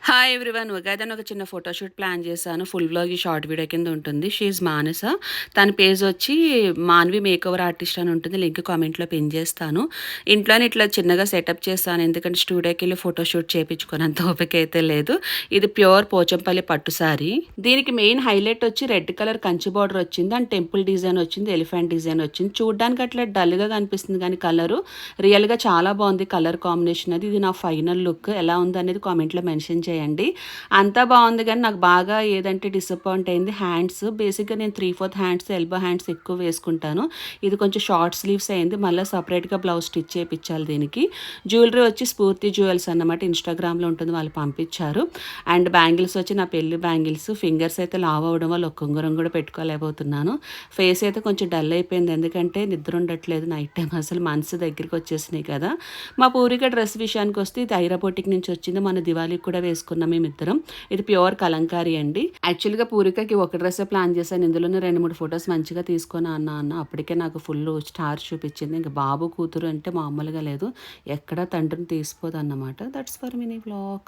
Hi everyone. ఉగాదని ఒక చిన్న photoshoot plan చేశాను. ఫుల్ వ్లాగ్ ఈ షార్ట్ వీడియో కింద ఉంటుంది. షీ ఈజ్ మానస. తన పేజ్ వచ్చి మాన్వి మేకోవర్ ఆర్టిస్ట్ అని ఉంటుంది. లింక్ కామెంట్లో పిన్ చేస్తాను. ఇంట్లోనే ఇట్లా చిన్నగా సెటప్ చేస్తాను, ఎందుకంటే స్టూడియోకి వెళ్ళి ఫోటోషూట్ చేయించుకున్నంత ఓపిక అయితే లేదు. ఇది ప్యూర్ పోచంపల్లి పట్టు సారీ. దీనికి మెయిన్ హైలైట్ వచ్చి రెడ్ కలర్ కంచి బార్డర్ వచ్చింది అండ్ టెంపుల్ డిజైన్ వచ్చింది, ఎలిఫెంట్ డిజైన్ వచ్చింది. చూడడానికి అట్లా డల్గా కనిపిస్తుంది కానీ కలరు రియల్గా చాలా బాగుంది. కలర్ కాంబినేషన్ అది. ఇది నా ఫైనల్ లుక్ ఎలా ఉంది అనేది కామెంట్లో మెన్షన్ చేయండి. అంతా బాగుంది కానీ నాకు బాగా ఏదంటే డిసప్పాయింట్ అయింది హ్యాండ్స్. బేసిక్గా నేను 3/4 హ్యాండ్స్, ఎల్బో హ్యాండ్స్ ఎక్కువ వేసుకుంటాను. ఇది కొంచెం షార్ట్ స్లీవ్స్ అయింది. మళ్ళీ సపరేట్గా బ్లౌజ్ స్టిచ్ చేయించాలి దీనికి. జ్యువెలరీ వచ్చి స్ఫూర్తి జ్యువెల్స్ అన్నమాట, ఇన్స్టాగ్రామ్లో ఉంటుంది, వాళ్ళు పంపించారు. అండ్ బ్యాంగిల్స్ వచ్చి నా పెళ్లి బ్యాంగిల్స్. ఫింగర్స్ అయితే లావ్ అవ్వడం వల్ల ఒక ఉంగరం కూడా పెట్టుకోలేకపోతున్నాను. ఫేస్ అయితే కొంచెం డల్ అయిపోయింది, ఎందుకంటే నిద్ర ఉండట్లేదు నైట్ టైం. అసలు మనసు దగ్గరికి వచ్చేసినాయి కదా. మా పూరిక డ్రెస్ విషయానికి వస్తే ఇది ఐరాబోటిక్ నుంచి వచ్చింది. మన దివాళీకి కూడా వేసుకున్నాం మేమిద్దరం. ఇది ప్యూర్ కలంకారీ అండి. యాక్చువల్గా పూరికకి ఒక డ్రెస్ ప్లాన్ చేశాను. ఇందులోనే 2-3 ఫొటోస్ మంచిగా తీసుకొని అన్న అప్పటికే నాకు ఫుల్ స్టార్ చూపించింది. ఇంకా బాబు కూతురు అంటే మామూలుగా లేదు, ఎక్కడ తండ్రిని తీసిపోదు అన్నమాట. That's for mini vlog.